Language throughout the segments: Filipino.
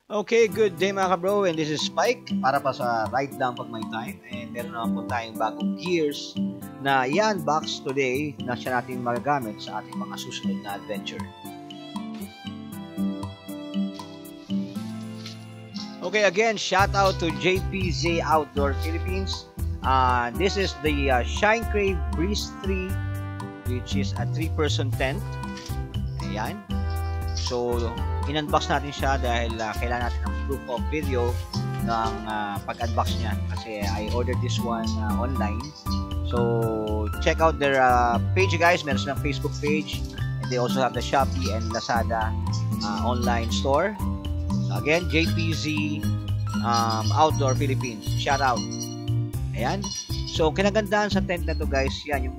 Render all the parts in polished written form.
Okay, good day mga kabro, and this is Spike para pa sa Right Down Pag May Time, and meron naman po tayong bagong gears na i-unbox today na siya natin magagamit sa ating mga susunod na adventure. Okay, again, shout out to JPZ Outdoor Philippines. This is the Shine Crave Breeze 3, which is a 3-person tent. Ayan. So, in-unbox natin siya dahil kailangan natin ng proof of video ng pag-unbox niya kasi I ordered this one online. So, check out their page guys. Meron silang Facebook page, and they also have the Shopee and Lazada online store. So, again, JPZ Outdoor Philippines. Shout out. Ayan. So, kinagandahan sa tent na to guys, yan yung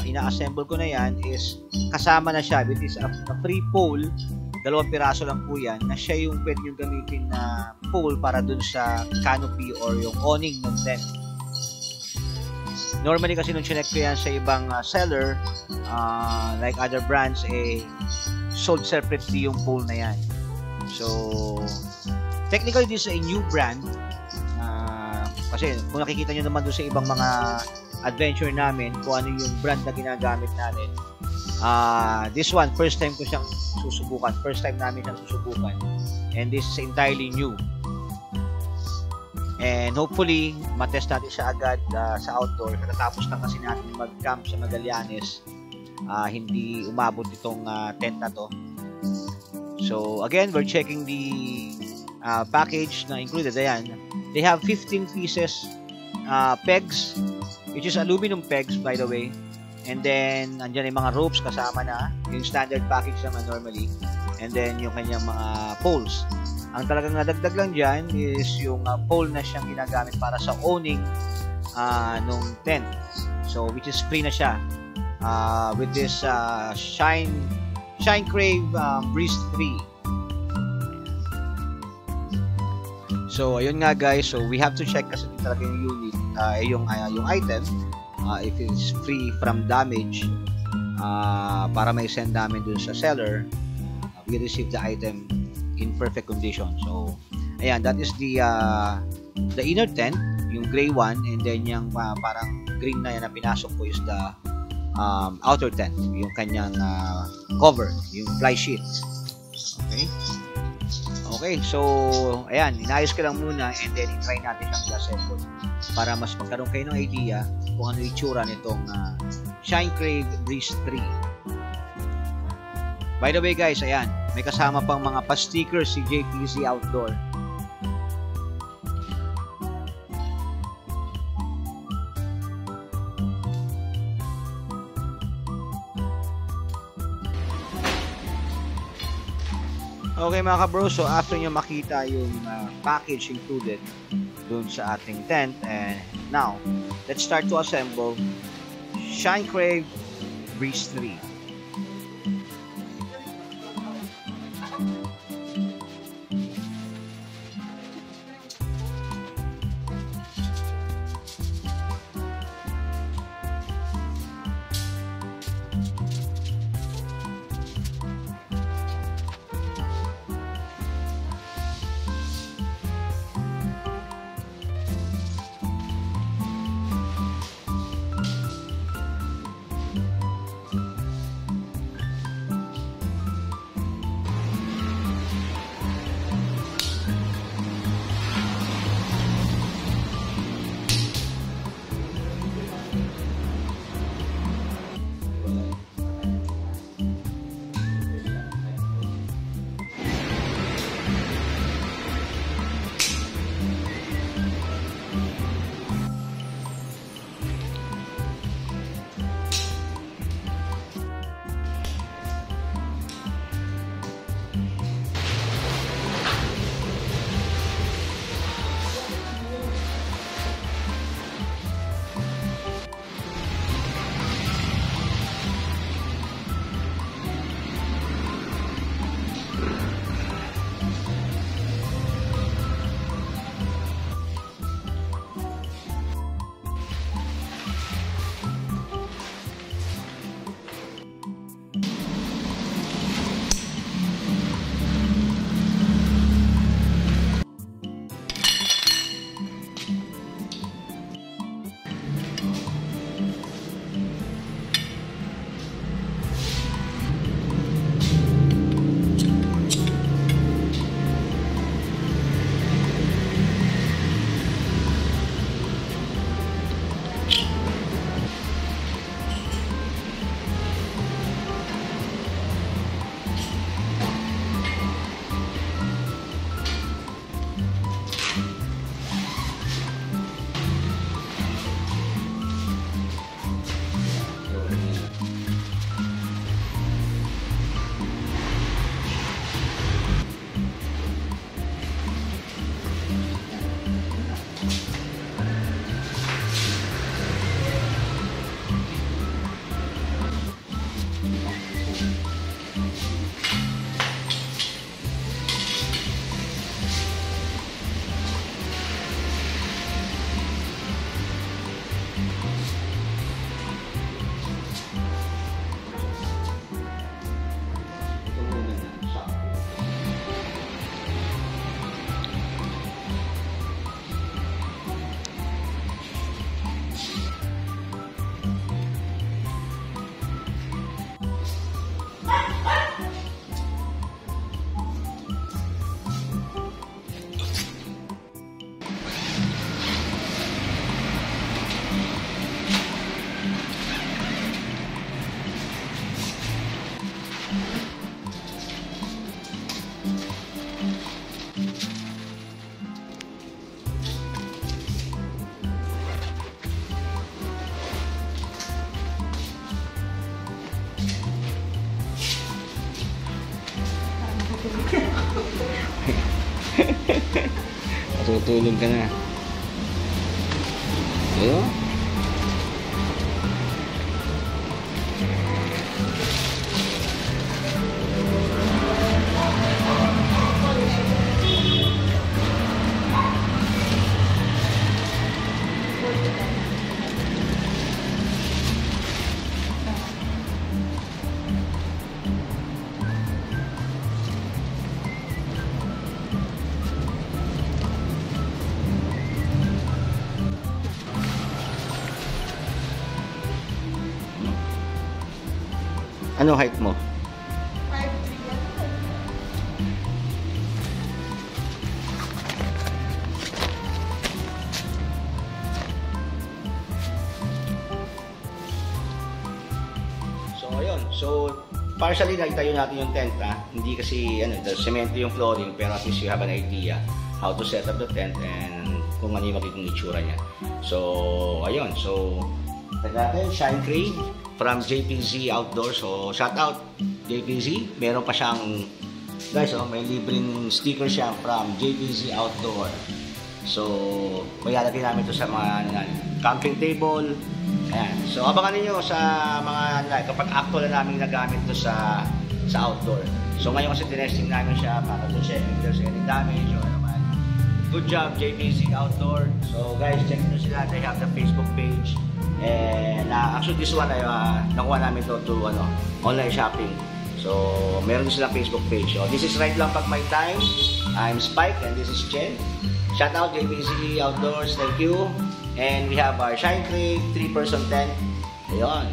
ina-assemble ko na yan is kasama na siya. It is a free pole. 2 piraso lang po yan na siya yung pwede nyo gamitin na pole para dun sa canopy or yung awning ng tent. Normally kasi nung chinek ko yan sa ibang seller like other brands, sold separately yung pole na yan. So technically this is a new brand kasi kung nakikita nyo naman dun sa ibang mga adventure namin kung ano yung brand na ginagamit natin. This one, first time ko siyang susubukan. First time namin siyang susubukan. And this is entirely new. And hopefully, matest natin siya agad sa outdoor. Katapos lang kasi natin mag-camp sa Magallanes. Hindi umabot itong tent na to. So, again, we're checking the package na included. Ayan. They have 15 pieces pegs, which is aluminum pegs by the way, and then andyan yung mga ropes kasama na yung standard package naman normally, and then yung kanyang mga poles. Ang talagang nadagdag lang dyan is yung pole na siyang ginagamit para sa awning nung tent, so which is free na siya with this Shine Crave Breeze 3. So ayun nga guys, so we have to check kasi talaga yung unit, yung item, if it's free from damage, para may send namin dun sa seller, we receive the item in perfect condition. So ayan, that is the inner tent, yung gray one, and then yung parang green na yan na pinasok ko is the outer tent, yung kanyang cover, yung fly sheet. Okay, so ayan, inayos ko lang muna and then i-try natin siyang i-assemble para mas magkaroon kayo ng idea kung ano itsura nitong Shine Crave Breeze 3. By the way guys, ayan, may kasama pang mga pa-stickers si JPZ Outdoor. Okay mga kabro, so after nyo makita yung package included dun sa ating tent, and now let's start to assemble Shine Crave Breeze 3. Matutulog ka na. Ayun. Ano height mo? 5'3". So ayun, so partially naitayo natin yung tent Hindi kasi the cemento yung flooring, pero at least you have an idea how to set up the tent and kung ano yung magiging itsura niya. So ayun, so natin Shine Crave from JPZ Outdoors. So shout out JPZ. Meron pa siyang guys, may libreng sticker siya from JPZ Outdoor. So mayalagay namin to sa mga camping table. Ayan. So abangan niyo sa mga kapag actual na namin nagamit to sa outdoor. So ngayon kasi tinesting namin siya para to check if there's any damage or naman. Good job JPZ Outdoor. So guys, check nyo sila. They have the Facebook page. And actually this one ay nakuha namin to online shopping. So meron din silang Facebook page. So this is Right Lang Pag May Time. I'm Spike and this is Chen. Shout out JPZ Outdoors. Thank you. And we have our Shine Crave 3-person tent. Ayun.